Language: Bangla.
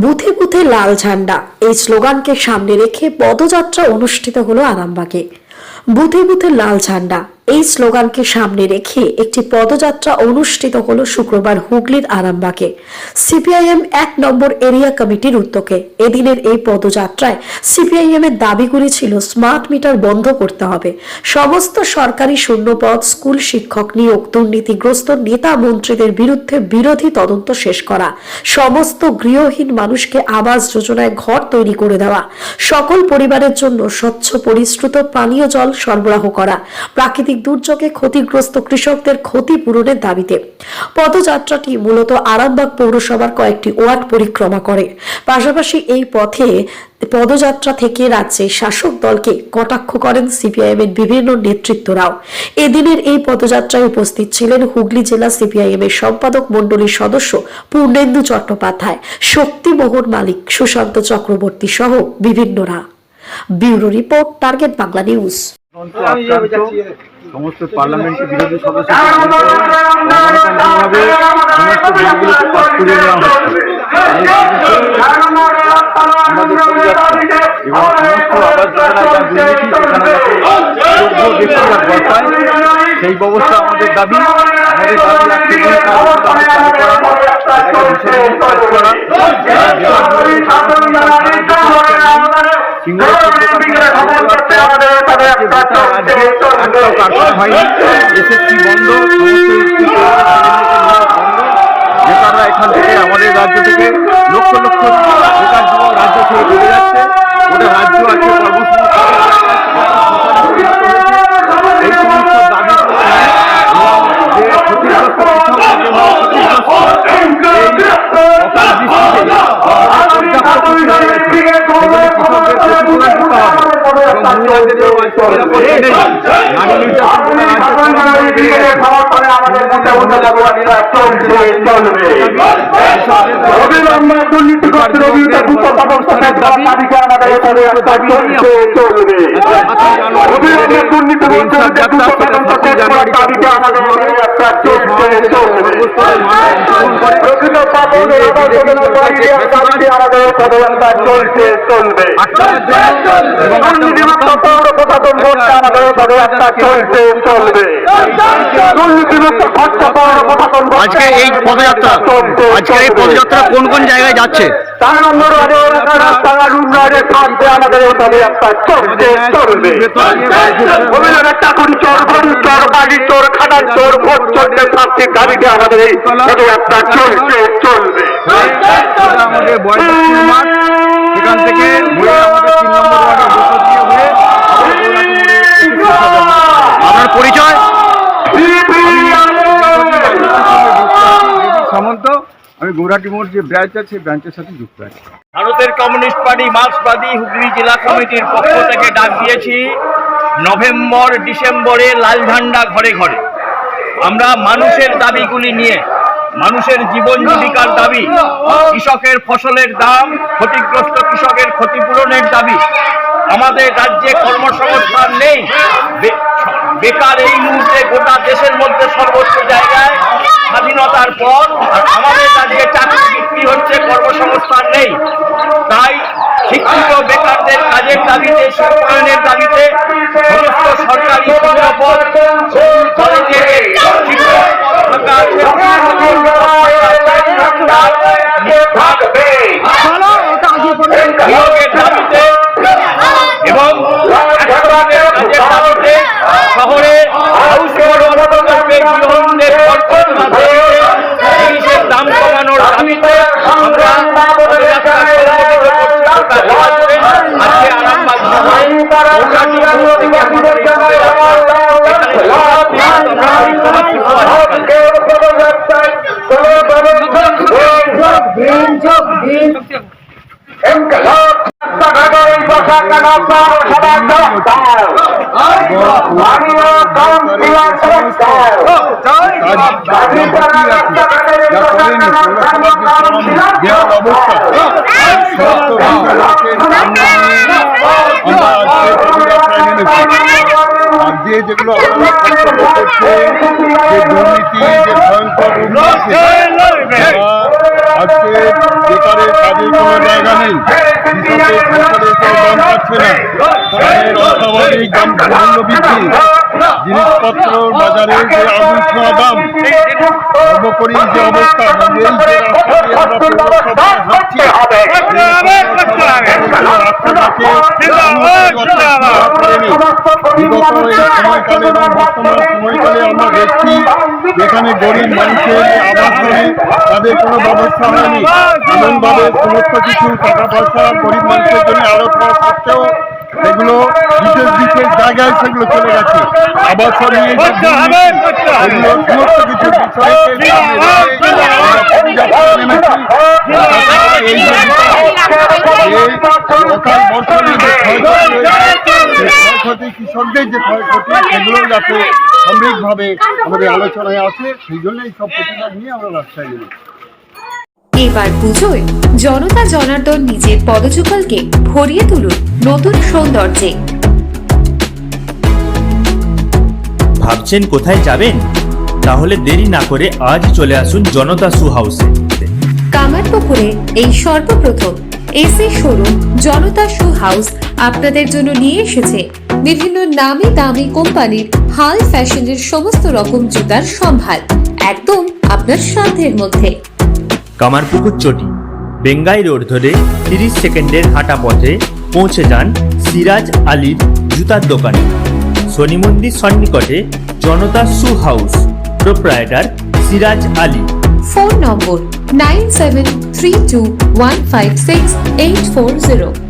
বুথে বুথে লাল ঝান্ডা এই স্লোগানকে সামনে রেখে পদযাত্রা অনুষ্ঠিত হলো আরামবাগে। বুথে বুথে লাল ঝান্ডা এই স্লোগানকে সামনে রেখে একটি পদযাত্রা অনুষ্ঠিত হলো শুক্রবার হুগলির আরামবাগে সিপিআইএম ১ নম্বর এরিয়া কমিটির উদ্যোগে। এদিনের এই পদযাত্রায় সিপিআইএম এর দাবিগুলি ছিল স্মার্ট মিটার বন্ধ করতে হবে, সমস্ত সরকারি শূন্যপদ, স্কুল শিক্ষক নিয়োগ, দুর্নীতিগ্রস্ত নেতা মন্ত্রীদের বিরুদ্ধে বিরোধী তদন্ত শেষ করা, সমস্ত গৃহহীন মানুষকে আবাস যোজনায় ঘর তৈরি করে দেওয়া, সকল পরিবারের জন্য স্বচ্ছ পরিশ্রুত পানীয় জল সরবরাহ করা, প্রাকৃতিক দুর্যোগে ক্ষতিগ্রস্ত কৃষকদের ক্ষতিপূরণের দাবিতে পদযাত্রাটি মূলত আরামবাগ পৌরসভার কয়েকটি ওয়ার্ড পরিক্রমা করে। পাশাপাশি এই পথে পদযাত্রা থেকে রাজ্যে শাসক দলকে কটাক্ষ করেন সিপিআইএম এর বিভিন্ন নেতৃত্বরাও। এদিনের এই পদযাত্রায় উপস্থিত ছিলেন হুগলি জেলা সিপিআইএম এর সম্পাদক মণ্ডলীর সদস্য পূর্ণেন্দু চট্টোপাধ্যায়, শক্তিমোহন মালিক, সুশান্ত চক্রবর্তী সহ বিভিন্নরা। Bureau report, target Bangla news. সমস্ত পার্লামেন্টের বিরোধী সদস্যভাবে সমস্ত বিলগুলোকে পাস করিয়ে নেওয়া হচ্ছে আমাদের পদযাত্রা এবং সমস্ত আবাস যোজনা যা দুর্নীতি সেখানে ব্যক্তিরা ভর পায় সেই ব্যবস্থা আমাদের দাবি। আমাদের দাবি এসএসসি বন্ধ, নেতারা এখান থেকে আমাদের রাজ্য থেকে লক্ষ লক্ষ বেকার যুবক রাজ্য ছেড়ে চলে যাচ্ছে। ওটা রাজ্য আছে এই সমস্ত দাবি যে ক্ষতিগ্রস্ত আজকে এই পদযাত্রা কোন কোন জায়গায় যাচ্ছে? 4 নম্বর রাস্তাঘাট উন্নয়নের প্রান্তে আমাদের পদযাত্রা চলছে চলবে। চোর বাড়ি চোর খাদান চোর ভোট চলছে প্রার্থীর দাবিতে আমাদের এই পদযাত্রা চলছে চলবে। আমাদের বয়স মাঠ সেখান থেকে আমাদের 3 নম্বর ওয়ার্ডের আপনার পরিচয়? সামন্ত, আমি গৌরাটি মোড় যে ব্রাঞ্চ আছে সেই ব্রাঞ্চের সাথে যুক্ত আছি। ভারতের কমিউনিস্ট পার্টি মার্ক্সবাদী হুগলি জেলা কমিটির পক্ষ থেকে ডাক দিয়েছি নভেম্বর ডিসেম্বরে লাল ঝান্ডা ঘরে ঘরে। আমরা মানুষের দাবিগুলি নিয়ে, মানুষের জীবন জীবিকার দাবি, কৃষকের ফসলের দাম, ক্ষতিগ্রস্ত কৃষকের ক্ষতিপূরণের দাবি, আমাদের রাজ্যে কর্মসংস্থান নেই, বেকার এই মুহূর্তে গোটা দেশের মধ্যে সর্বোচ্চ জায়গায় স্বাধীনতার পর, আর আমাদের রাজ্যে চাকরি বিক্রি হচ্ছে, কর্মসংস্থান নেই। তাই শিক্ষিত বেকারদের কাজের দাবিতে, সংস্থানের দাবিতে সমস্ত সরকারি শূন্যপদ, কলেজে শিক্ষক থাকা নিয়োগের দাবিতে এবং কাজের দাবিতে শহরে জিনিসের দাম কমানোর দাবিতে আমরা আজকে আরামবাগ যেগুলো দুর্নীতি, যে ভয়ঙ্কর আজকে বেকারের কাজে কোনো জায়গা নেই, কৃষকের ফসলের কেউ দাম পাচ্ছে না, চালের অস্বাভাবিক দাম মূল্য বৃদ্ধি, জিনিসপত্র বাজারে যে আগুন ছোঁয়া দাম, সর্বোপরি যে অবস্থা, এই যে রাস্তাতে আমরা পৌরসভায় হাঁটছি, বিগত এই সময়কালে এবং বর্তমান সময়কালে আমরা দেখছি যেখানে গরিব মানুষের আবাস নেই, তাদের কোনো ব্যবস্থা হয়নি। এমনভাবে সমস্ত কিছু টাকা পয়সা গরিব মানুষের জন্য আরো করা সত্ত্বেও সেগুলো বিশেষ বিশেষ জায়গায় সেগুলো চলে গেছে। আবাস নিয়ে যে এগুলো সমস্ত কিছু বিষয়কে এই যে লোকাল বর্ষণের যে ক্ষয়ক্ষতি, কৃষকদের যে ক্ষয়ক্ষতি, সেগুলো যাতে সামগ্রিকভাবে আমাদের আলোচনায় আছে, সেই জন্যই সব প্রতিবাদ নিয়ে আমরা রাস্তায় গেলাম। এবার পুজোয় জনতা জনার্দন নিজের পদযুগলকে ভরিয়ে তুলুন নতুন সৌন্দর্যে। ভাবছেন কোথায় যাবেন? তাহলে দেরি না করে আজ চলে আসুন জনতা শু হাউসে। কামারপুকুরে এই সর্বপ্রথম এসি শোরুম জনতা শু হাউস আপনাদের জন্য নিয়ে এসেছে বিভিন্ন নামি দামি কোম্পানির হাই ফ্যাশনের সমস্ত রকম জুতার সম্ভার, একদম আপনার সাধ্যের মধ্যে। কামারপুকুর চটি, বেঙ্গাই রোড ধরে 30 সেকেন্ডের হাঁটা পথে পৌঁছে যান সিরাজ আলীর জুতার দোকানে। শনি মন্দির সন্নিকটে Janata shoe house, proprietor Siraj Ali. Phone number 9732156840।